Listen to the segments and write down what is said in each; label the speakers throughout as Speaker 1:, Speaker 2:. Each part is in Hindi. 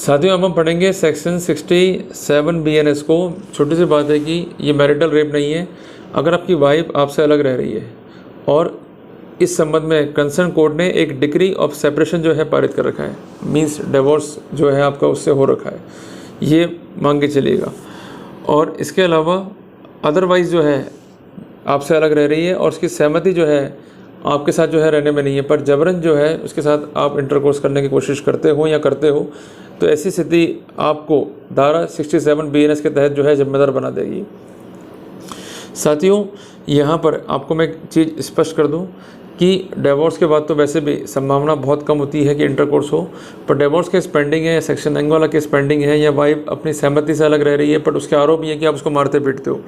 Speaker 1: साथियों अब हम पढ़ेंगे सेक्शन 67 BNS को। छोटी सी बात है कि ये मैरिटल रेप नहीं है। अगर आपकी वाइफ आपसे अलग रह रही है और इस संबंध में कंसर्न कोर्ट ने एक डिक्री ऑफ सेपरेशन जो है पारित कर रखा है, मींस डिवोर्स जो है आपका उससे हो रखा है, ये मान के चलिएगा। और इसके अलावा अदरवाइज़ जो है आपसे अलग रह रही है और उसकी सहमति जो है आपके साथ जो है रहने में नहीं है, पर जबरन जो है उसके साथ आप इंटरकोर्स करने की कोशिश करते हो या करते हो, तो ऐसी स्थिति आपको धारा 67 BNS के तहत जो है जिम्मेदार बना देगी। साथियों यहाँ पर आपको मैं एक चीज़ स्पष्ट कर दूँ कि डिवोर्स के बाद तो वैसे भी संभावना बहुत कम होती है कि इंटरकोर्स हो, पर डिवोर्स केस पेंडिंग है या सेक्शन एंग वाला केस पेंडिंग है या वाइफ अपनी सहमति से अलग रह रही है, पर उसके आरोप ये है कि आप उसको मारते पीटते हो,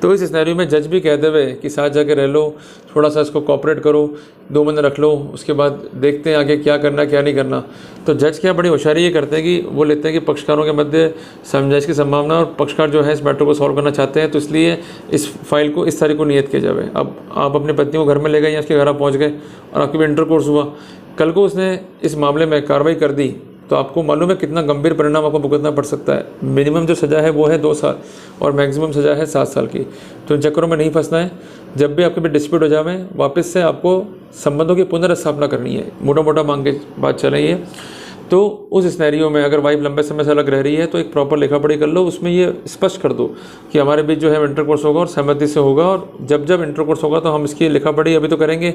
Speaker 1: तो इस सिनेरियो में जज भी कहते हुए कि साथ जाके रह लो, थोड़ा सा इसको कॉपरेट करो, 2 महीने रख लो, उसके बाद देखते हैं आगे क्या करना क्या नहीं करना। तो जज क्या बड़ी होशियारी ये करते हैं कि वो लेते हैं कि पक्षकारों के मध्य समझाइश की संभावना और पक्षकार जो है इस मैटर को सॉल्व करना चाहते हैं, तो इसलिए इस फाइल को इस तारीख को नियत किया जाए। अब आप अपनी पत्नी को घर में ले गए या उसके घर आप पहुँच गए और आपकी भी इंटरकोर्स हुआ, कल को उसने इस मामले में कार्रवाई कर दी, तो आपको मालूम है कितना गंभीर परिणाम आपको भुगतना पड़ सकता है। मिनिमम जो सज़ा है वो है 2 साल और मैक्सिमम सज़ा है 7 साल की। तो इन चक्करों में नहीं फंसना है। जब भी आपके भी डिस्प्यूट हो जाए वापस से आपको संबंधों की पुनर्स्थापना करनी है, मोटा मोटा मांग के बात चल रही है। तो उस स्नैरियो में अगर वाइफ लंबे समय से अलग रह रही है तो एक प्रॉपर लिखा पढ़ी कर लो, उसमें ये स्पष्ट कर दो कि हमारे बीच जो है इंटरकोर्स होगा और सहमति से होगा, और जब जब इंटरकोर्स होगा तो हम इसकी लिखा पढ़ी अभी तो करेंगे,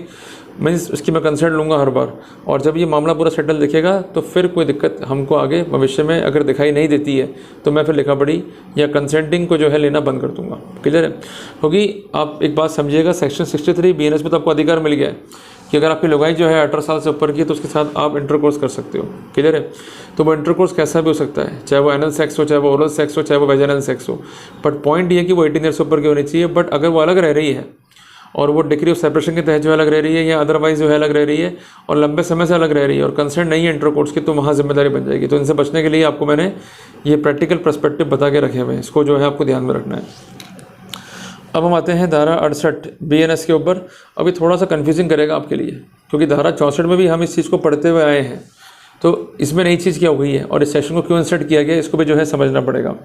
Speaker 1: मीन्स उसकी मैं कंसर्ट लूँगा हर बार, और जब ये मामला पूरा सेटल दिखेगा तो फिर कोई दिक्कत हमको आगे भविष्य में अगर दिखाई नहीं देती है तो मैं फिर लिखा पढ़ी या कंसेंटिंग को जो है लेना बंद कर दूँगा। क्लियर है होगी? आप एक बात समझिएगा, सेक्शन 63 BNS में तो आपको अधिकार मिल गया है कि अगर आपकी लुगाई जो है 18 साल से ऊपर की तो उसके साथ आप इंटरकोर्स कर सकते हो। क्लियर है? तो वो इंटरकोर्स कैसा भी हो सकता है, चाहे वो एनल सेक्स हो, चाहे वो ओरल सेक्स हो, चाहे वो वेजाइनल सेक्स हो, बट पॉइंट ये है कि वो 18 ईयर से ऊपर की होनी चाहिए। बट अगर वो अलग रह रही है और वो डिग्री ऑफ सेपरेशन के तहत जो है अलग रह रही है या अदरवाइज जो है अलग रह रही है और लंबे समय से अलग रह रही है और कंसर्न नहीं है इंटरकोर्स की, तो वहाँ जिम्मेदारी बन जाएगी। तो इनसे बचने के लिए आपको मैंने ये प्रैक्टिकल पर्सपेक्टिव बता के रखे हुए हैं, इसको जो है आपको ध्यान में रखना है। अब हम आते हैं धारा 68 BNS के ऊपर। अभी थोड़ा सा कन्फ्यूजिंग करेगा आपके लिए, क्योंकि धारा 64 में भी हम इस चीज़ को पढ़ते हुए आए हैं, तो इसमें नई चीज़ क्या हो गई है और इस सेक्शन को क्यों इंसर्ट किया गया, इसको भी जो है समझना पड़ेगा।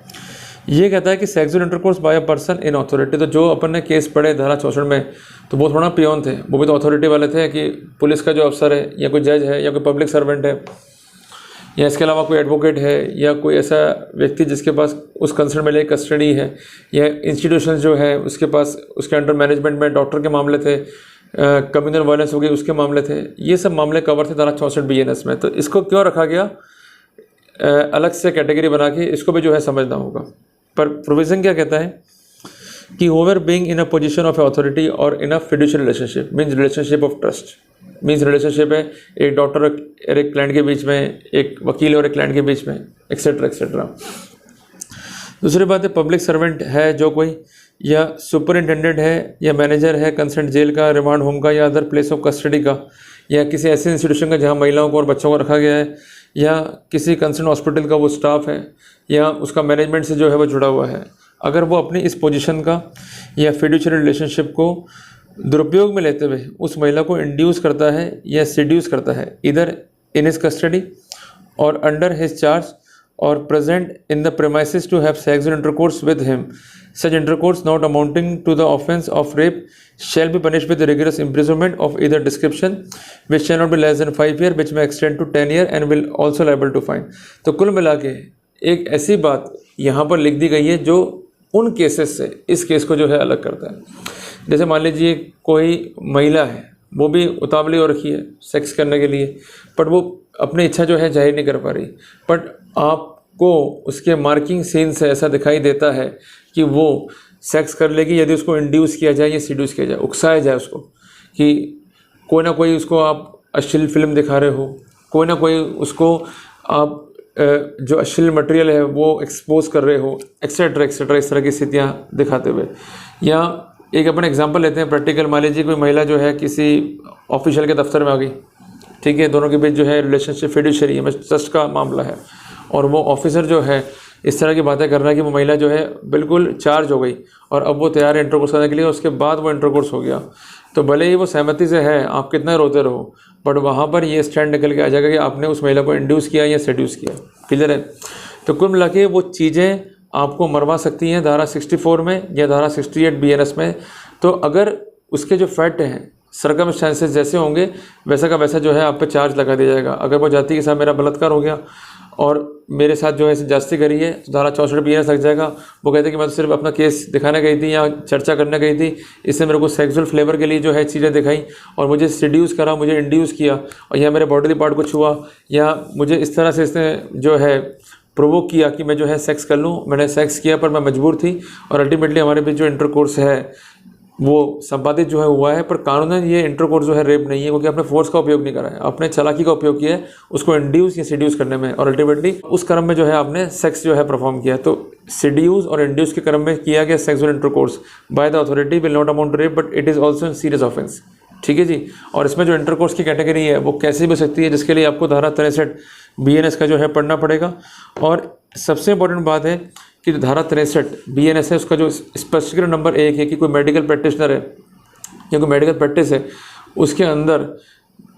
Speaker 1: ये कहता है कि sexual intercourse by a person in authority. तो जो अपन ने केस पढ़े धारा 64 में, तो वो थोड़ा पियोन थे, वो भी तो अथॉरिटी वाले थे कि पुलिस का जो अफसर है या कोई जज है या कोई पब्लिक सर्वेंट है या इसके अलावा कोई एडवोकेट है या कोई ऐसा व्यक्ति जिसके पास उस कंसर्न में ले कस्टडी है, या इंस्टीट्यूशन जो है उसके पास उसके अंडर मैनेजमेंट में डॉक्टर के मामले थे, कम्युनल वायलेंस हो गई उसके मामले थे, ये सब मामले कवर थे धारा 64 BNS में। तो इसको क्यों रखा गया अलग से कैटेगरी बना के, इसको भी जो है समझना होगा। पर प्रोविज़न क्या कहता है कि however being in a position of authority और in a fiduciary relationship, means relationship of trust, means relationship है एक डॉक्टर और एक क्लाइंट के बीच में, एक वकील और एक क्लाइंट के बीच में, एक्सेट्रा एक्सेट्रा। दूसरी बात है पब्लिक सर्वेंट है जो कोई, या सुपरिटेंडेंट है या मैनेजर है कंसर्न जेल का, रिमांड होम का या अदर प्लेस ऑफ कस्टडी का, या किसी ऐसे इंस्टीट्यूशन का जहाँ महिलाओं को और बच्चों को रखा गया है, या किसी कंसर्न हॉस्पिटल का वो स्टाफ है या उसका मैनेजमेंट से जो है वो जुड़ा हुआ है। अगर वो अपनी इस पोजीशन का या फिड्यूशियरी रिलेशनशिप को दुरुपयोग में लेते हुए उस महिला को इंड्यूस करता है या सीड्यूस करता है, इधर इन हिज कस्टडी और अंडर हिज चार्ज और present in the premises to have sexual intercourse with him, such intercourse not amounting to the offence of rape shall be punished with rigorous imprisonment of either description which shall not be less than 5 years which may extend to 10 years and will also liable to fine। तो कुल मिला के एक ऐसी बात यहाँ पर लिख दी गई है जो उन केसेस से इस केस को जो है अलग करता है। जैसे मान लीजिए कोई महिला है, वो भी उतावली हो रखी है सेक्स करने के लिए, बट वो अपनी इच्छा जो है जाहिर नहीं कर पा रही, बट आपको उसके मार्किंग सीन से ऐसा दिखाई देता है कि वो सेक्स कर लेगी यदि उसको इंड्यूस किया जाए या सीड्यूस किया जाए, उकसाया जाए उसको, कि कोई ना कोई उसको आप अश्लील फिल्म दिखा रहे हो, कोई ना कोई उसको आप जो अश्लील मटेरियल है वो एक्सपोज कर रहे हो, एक्सेट्रा एक्सेट्रा, इस तरह की स्थितियाँ दिखाते हुए। या एक अपन एग्जांपल लेते हैं प्रैक्टिकल, मान लीजिए कोई महिला जो है किसी ऑफिशियल के दफ्तर में आ गई, ठीक है, दोनों के बीच जो है रिलेशनशिप फिड्यूशियरी है, ट्रस्ट का मामला है, और वो ऑफिसर जो है इस तरह की बातें कर रहा है कि वो महिला जो है बिल्कुल चार्ज हो गई और अब वो तैयार है इंटरकोर्स करने के लिए, उसके बाद वो इंटरकोर्स हो गया, तो भले ही वो सहमति से है, आप कितना रोते रहो, बट वहाँ पर ये स्टैंड निकल के आ जाएगा कि आपने उस महिला को इंड्यूस किया या सेड्यूस किया। क्लियर है? तो कुल मिला के वो चीज़ें आपको मरवा सकती हैं धारा 64 में या धारा 68 BNS में। तो अगर उसके जो फैक्ट हैं, सर्कमस्टेंसेस जैसे होंगे वैसा का वैसा जो है आप पे चार्ज लगा दिया जाएगा। अगर वो जाती के साथ मेरा बलात्कार हो गया और मेरे साथ जो है जास्ती करी है तो धारा 64 BNS लग जाएगा। वो कहते हैं कि मैं तो सिर्फ अपना केस दिखाने गई थी या चर्चा करने गई थी, इससे मेरे को सेक्सुअल फ्लेवर के लिए जो है चीज़ें दिखाई और मुझे सीड्यूस करा, मुझे इंड्यूस किया और या मेरे बॉडी पार्ट को छुआ या मुझे इस तरह से इसने जो है प्रोवोक किया कि मैं जो है सेक्स कर लूँ। मैंने सेक्स किया पर मैं मजबूर थी और अल्टीमेटली हमारे बीच जो इंटरकोर्स है वो संपादित जो है हुआ है। पर कानूनन ये इंटरकोर्स जो है रेप नहीं है, क्योंकि आपने फोर्स का उपयोग नहीं करा है, आपने चालाकी का उपयोग किया है उसको इंड्यूस या सीड्यूस करने में, और अल्टीमेटली उस क्रम में जो है आपने सेक्स जो है परफॉर्म किया। तो सीड्यूस और इंड्यूस के क्रम में किया गया sexual intercourse by the authority will not amount to rape but it is also serious offence. ठीक है जी। और इसमें जो इंटरकोर्स की कैटेगरी है वो कैसे भी हो सकती है, जिसके लिए आपको धारा 63 BNS का जो है पढ़ना पड़ेगा। और सबसे इंपॉर्टेंट बात है कि जो धारा 63 BNS है उसका जो स्पष्टीकरण नंबर 1 है कि कोई मेडिकल प्रैक्टिशनर है या कोई मेडिकल प्रैक्टिस है, उसके अंदर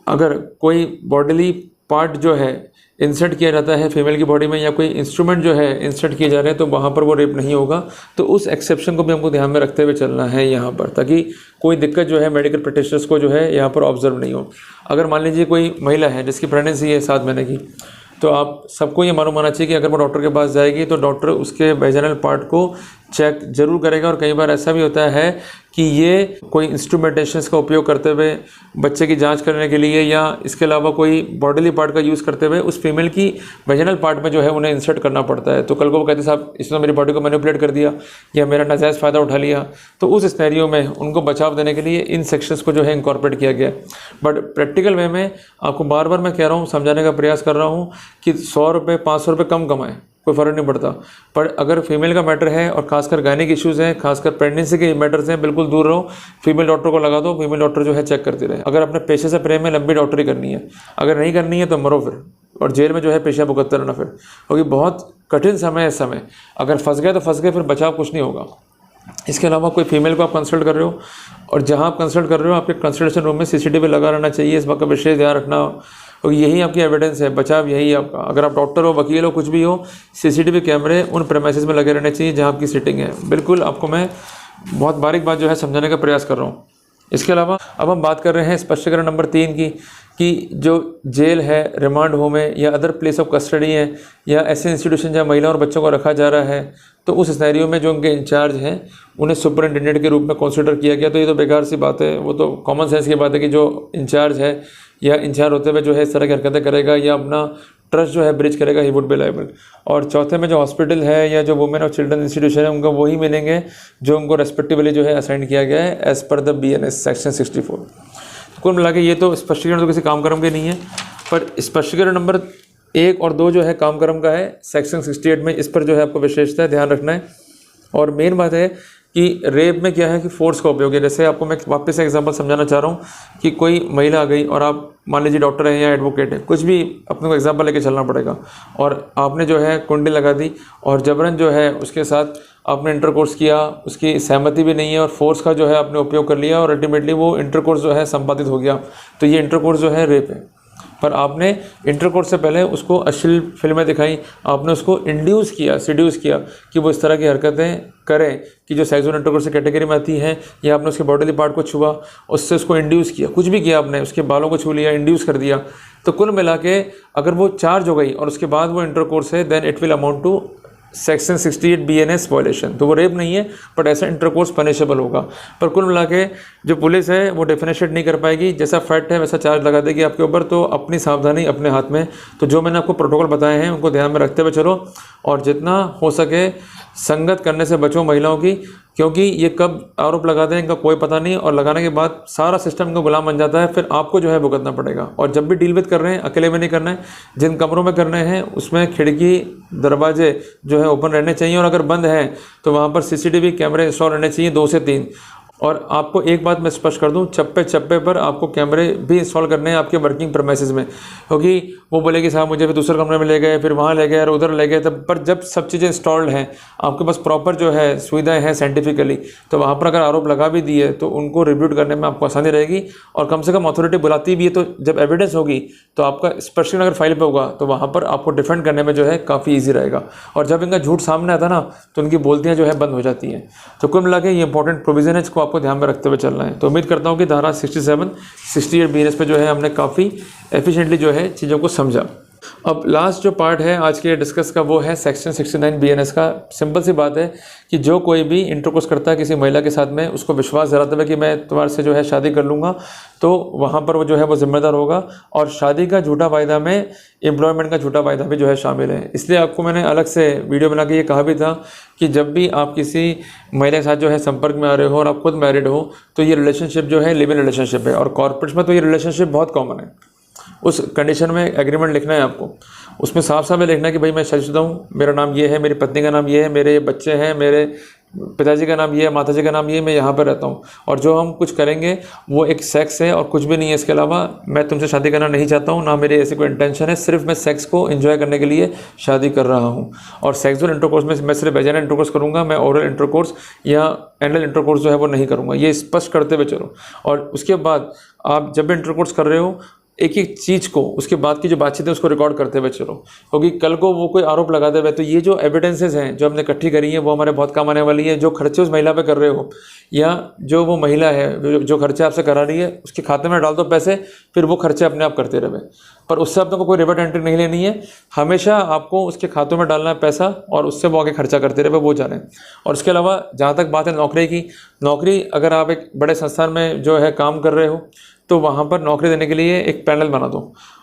Speaker 1: अगर कोई बॉडीली पार्ट जो है इंसर्ट किया जाता है फीमेल की बॉडी में या कोई इंस्ट्रूमेंट जो है इंसर्ट किए जा रहे हैं तो वहाँ पर वो रेप नहीं होगा। तो उस एक्सेप्शन को भी हमको ध्यान में रखते हुए चलना है यहाँ पर, ताकि कोई दिक्कत जो है मेडिकल प्रैक्टिशनर्स को जो है यहाँ पर ऑब्जर्व नहीं हो। अगर मान लीजिए कोई महिला है जिसकी प्रेगनेंसी है 7 महीने की, तो आप सबको ये मालूम होना चाहिए कि अगर वो डॉक्टर के पास जाएगी तो डॉक्टर उसके वेजाइनल पार्ट को चेक जरूर करेगा। और कई बार ऐसा भी होता है कि ये कोई इंस्ट्रूमेंटेशंस का उपयोग करते हुए बच्चे की जांच करने के लिए या इसके अलावा कोई बॉडीली पार्ट का यूज़ करते हुए उस फीमेल की वेजाइनल पार्ट में जो है उन्हें इंसर्ट करना पड़ता है। तो कल को वो कहते साहब इसने मेरी बॉडी को मैनिपुलेट कर दिया या मेरा नाजायज़ फ़ायदा उठा लिया, तो उस स्नैरियो में उनको बचाव देने के लिए इन सेक्शंस को जो है इंकॉर्पोरेट किया गया। बट प्रैक्टिकल वे में आपको बार बार मैं कह रहा हूँ, समझाने का प्रयास कर रहा हूँ कि 100 रुपये 500 रुपये कम कमाएं, कोई फ़र्क नहीं पड़ता। पर अगर फीमेल का मैटर है और खासकर गायनिक इश्यूज़ हैं, खासकर प्रेगनेंसी के मैटर्स हैं, बिल्कुल दूर रहो। फीमेल डॉक्टर को लगा दो, फीमेल डॉक्टर जो है चेक करती रहे। अगर अपने पेशे से प्रेम है, लंबी डॉक्टरी करनी है, अगर नहीं करनी है तो मरो फिर, और जेल में जो है पेशा भुगतते रहना फिर, क्योंकि बहुत कठिन समय है इस समय। अगर फंस गए तो फंस गए, फिर बचाव कुछ नहीं होगा। इसके अलावा कोई फीमेल को आप कंसल्ट कर रहे हो और जहाँ आप कंसल्ट कर रहे हो आपके कंसल्टेशन रूम में CCTV लगा रहना चाहिए, इस बात का विशेष ध्यान रखना। और यही आपकी एविडेंस है, बचाव यही आपका। अगर आप डॉक्टर हो, वकील हो, कुछ भी हो, CCTV कैमरे उन प्रेमाइसेस में लगे रहने चाहिए जहाँ आपकी सिटिंग है। बिल्कुल आपको मैं बहुत बारीक बात जो है समझाने का प्रयास कर रहा हूँ। इसके अलावा अब हम बात कर रहे हैं स्पष्टीकरण नंबर 3 की, कि जो जेल है, रिमांड होम है या अदर प्लेस ऑफ कस्टडी है या ऐसे इंस्टीट्यूशन जहाँ महिलाओं और बच्चों को रखा जा रहा है, तो उस सिनेरियो में जो उनके इंचार्ज हैं उन्हें सुपरिटेंडेंट के रूप में कंसीडर किया गया। तो ये तो बेकार सी बात है, वो तो कॉमन सेंस की बात है कि जो इंचार्ज है या इंचार्ज होते हुए जो है इस तरह की हरकतें करेगा या अपना ट्रस्ट जो है ब्रिज करेगा, ही वुड बी लायबल। और चौथे में जो हॉस्पिटल है या जो वुमेन और चिल्ड्रन इंस्टीट्यूशन है उनको वही मिलेंगे जो उनको रेस्पेक्टिवली जो है असाइन किया गया है as per the BNS section 64। कुल मिला के ये तो स्पष्टीकरण तो किसी काम कर्म के नहीं है, पर स्पष्टीकरण नंबर 1 और 2 जो है काम कर्म का है सेक्शन 68 में, इस पर जो है आपको विशेषता ध्यान रखना है। और मेन बात है कि रेप में क्या है कि फोर्स का उपयोग है। जैसे आपको मैं वापस एग्जांपल समझाना चाह रहा हूँ कि कोई महिला आ गई और आप मान लीजिए डॉक्टर है या एडवोकेट है, कुछ भी अपने को एग्जांपल लेके चलना पड़ेगा, और आपने जो है कुंडली लगा दी और जबरन जो है उसके साथ आपने इंटरकोर्स किया, उसकी सहमति भी नहीं है और फोर्स का जो है आपने उपयोग कर लिया और अल्टीमेटली वो इंटरकोर्स जो है संपादित हो गया, तो ये इंटरकोर्स जो है रेप है। पर आपने इंटरकोर्स से पहले उसको अश्लील फिल्में दिखाई, आपने उसको इंड्यूस किया, सीड्यूस किया कि वो इस तरह की हरकतें करें कि जो सेक्सुअल इंटरकोर्स की कैटेगरी में आती हैं, या आपने उसके बॉडीली पार्ट को छुआ, उससे उसको इंड्यूस किया, कुछ भी किया आपने, उसके बालों को छू लिया, इंड्यूस कर दिया, तो कुल मिला के अगर वो चार्ज हो गई और उसके बाद वो इंटरकोर्स है, then it will amount to section 68 BNS violation. तो वो रेप नहीं है, बट ऐसा इंटरकोर्स पनिशेबल होगा। पर कुल मिला के जो पुलिस है वो डिफरेंशिएट नहीं कर पाएगी, जैसा फैक्ट है वैसा चार्ज लगा देगी आपके ऊपर। तो अपनी सावधानी अपने हाथ में। तो जो मैंने आपको प्रोटोकॉल बताए हैं उनको ध्यान में रखते हुए चलो, और जितना हो सके संगत करने से बचो महिलाओं की, क्योंकि ये कब आरोप लगा दें इनका कोई पता नहीं, और लगाने के बाद सारा सिस्टम इनका गुलाम बन जाता है, फिर आपको जो है भुगतना पड़ेगा। और जब भी डील विद कर रहे हैं अकेले में नहीं करना है, जिन कमरों में करने हैं उसमें खिड़की दरवाजे जो है ओपन रहने चाहिए, और अगर बंद हैं तो वहाँ पर CCTV कैमरे इंस्टॉल रहने चाहिए 2 से 3। और आपको एक बात मैं स्पष्ट कर दूं, चप्पे चप्पे पर आपको कैमरे भी इंस्टॉल करने हैं आपके वर्किंग प्रेमाइसेस में, क्योंकि वो बोले कि साहब मुझे फिर दूसरे कमरे में ले गए, फिर वहाँ ले गए और उधर ले गए। तब पर जब सब चीज़ें इंस्टॉल्ड हैं, आपके पास प्रॉपर जो है सुविधाएं हैं साइंटिफिकली, तो वहाँ पर अगर आरोप लगा भी दिए तो उनको रिब्यूट करने में आपको आसानी रहेगी। और कम से कम अथॉरिटी बुलाती भी है तो जब एविडेंस होगी तो आपका स्पेशली अगर फाइल पे होगा तो वहाँ पर आपको डिफेंड करने में जो है काफ़ी ईजी रहेगा। और जब इनका झूठ सामने आता ना तो उनकी बोलतियाँ जो है बंद हो जाती हैं। तो कुल मिला के ये इंपॉर्टेंट प्रोविजन है, इसको आपको ध्यान में रखते हुए चलना है। तो उम्मीद करता हूँ कि धारा 67, 68 BNS पे जो है हमने काफ़ी एफिशिएंटली जो है चीज़ों को समझा। अब लास्ट जो पार्ट है आज के डिस्कस का वो है सेक्शन 69 BNS का। सिंपल सी बात है कि जो कोई भी इंटरकोर्स करता है किसी महिला के साथ में, उसको विश्वास दिलाते हुए कि मैं तुम्हारे से जो है शादी कर लूँगा, तो वहाँ पर वो जो है वो जिम्मेदार होगा। और शादी का झूठा वायदा में एम्प्लॉयमेंट का झूठा वायदा भी जो है शामिल है। इसलिए आपको मैंने अलग से वीडियो बना के ये कहा भी था कि जब भी आप किसी महिला के साथ जो है संपर्क में आ रहे हो और आप खुद मैरिड हो तो ये रिलेशनशिप जो है लिव इन रिलेशनशिप है। और कॉर्पोरेट्स में तो ये रिलेशनशिप बहुत कॉमन है। उस कंडीशन में एग्रीमेंट लिखना है आपको, उसमें साफ साफ लिखना है कि भाई मैं शादीशुदा हूँ, मेरा नाम ये है, मेरी पत्नी का नाम ये है, मेरे बच्चे हैं, मेरे पिताजी का नाम ये है, माताजी का नाम ये है, मैं यहाँ पर रहता हूँ, और जो हम कुछ करेंगे वो एक सेक्स है और कुछ भी नहीं है इसके अलावा। मैं तुमसे शादी करना नहीं चाहता हूँ, ना मेरी ऐसी कोई इंटेंशन है, सिर्फ मैं सेक्स को एंजॉय करने के लिए शादी कर रहा हूँ। और सेक्सुअल इंटरकोर्स में मैं सिर्फ वेजाइनल इंटरकोर्स करूँगा, मैं ओरल इंटरकोर्स या एनल इंटरकोर्स जो है वो नहीं करूँगा। ये स्पष्ट करते हुए चलो। और उसके बाद आप जब भी इंटरकोर्स कर रहे हो एक एक चीज़ को, उसके बाद की जो बातचीत है उसको रिकॉर्ड करते हुए चलो, क्योंकि कल को वो कोई आरोप लगाते हुए तो ये जो एविडेंसेस हैं जो हमने इकट्ठी करी है वो हमारे बहुत काम आने वाली है। जो खर्चे उस महिला पे कर रहे हो या जो वो महिला है जो खर्चे आपसे करा रही है उसके खाते में डाल दो पैसे, फिर वो खर्चे अपने आप करते रहे। पर उससे आपको कोई रिवर्ट एंट्री नहीं लेनी है, हमेशा आपको उसके खातों में डालना है पैसा और उससे वो आगे खर्चा करते रहे, वो जाने। और इसके अलावा जहाँ तक बात है नौकरी की, नौकरी अगर आप एक बड़े संस्थान में जो है काम कर रहे हो तो वहाँ पर नौकरी देने के लिए एक पैनल बना दो,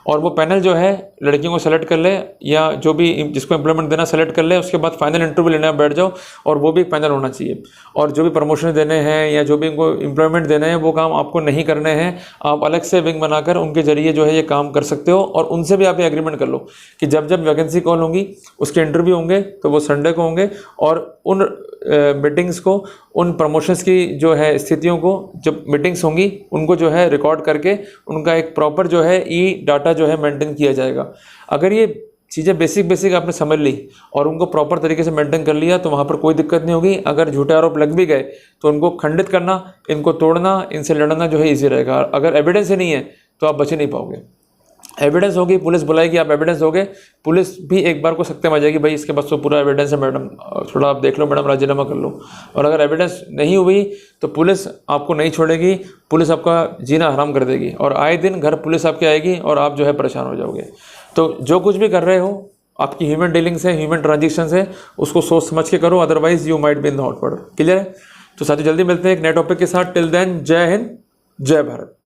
Speaker 1: और वो पैनल जो है लड़कियों को सेलेक्ट कर ले या जो भी जिसको एम्प्लॉयमेंट देना सेलेक्ट कर ले, उसके बाद फाइनल इंटरव्यू लेने बैठ जाओ, और वो भी एक पैनल होना चाहिए। और जो भी प्रमोशन देने हैं या जो भी उनको एम्प्लॉयमेंट देने हैं वो काम आपको नहीं करने हैं, आप अलग से विंग बनाकर उनके जरिए जो है ये काम कर सकते हो। और उनसे भी आप ये एग्रीमेंट कर लो कि जब जब वैकेंसी कॉल होंगी उसके इंटरव्यू होंगे तो वो संडे को होंगे, और उन मीटिंग्स को, उन प्रमोशंस की जो है स्थितियों को जब मीटिंग्स होंगी उनको जो है रिकॉर्ड करके उनका एक प्रॉपर जो है ई डाटा जो है मेंटेन किया जाएगा। अगर ये चीज़ें बेसिक आपने समझ ली और उनको प्रॉपर तरीके से मेंटेन कर लिया तो वहाँ पर कोई दिक्कत नहीं होगी। अगर झूठे आरोप लग भी गए तो उनको खंडित करना, इनको तोड़ना, इनसे लड़ना जो है ईजी रहेगा। अगर एविडेंस ही नहीं है तो आप बच नहीं पाओगे। एविडेंस होगी, पुलिस बुलाएगी, आप एविडेंस दोगे, पुलिस भी एक बार को सकते में आ जाएगी, भाई इसके पास तो पूरा एविडेंस है मैडम, थोड़ा आप देख लो मैडम, राजीनामा कर लो। और अगर एविडेंस नहीं हुई तो पुलिस आपको नहीं छोड़ेगी, पुलिस आपका जीना हराम कर देगी, और आए दिन घर पुलिस आपकी आएगी और आप जो है परेशान हो जाओगे। तो जो कुछ भी कर रहे हो, आपकी ह्यूमन डीलिंग्स है, ह्यूमन ट्रांजेक्शन है, उसको सोच समझ के करो, otherwise you might be in the hot water. Clear है? तो साथियों जल्दी मिलते हैं एक नए टॉपिक के साथ। टिल देन जय हिंद, जय भारत।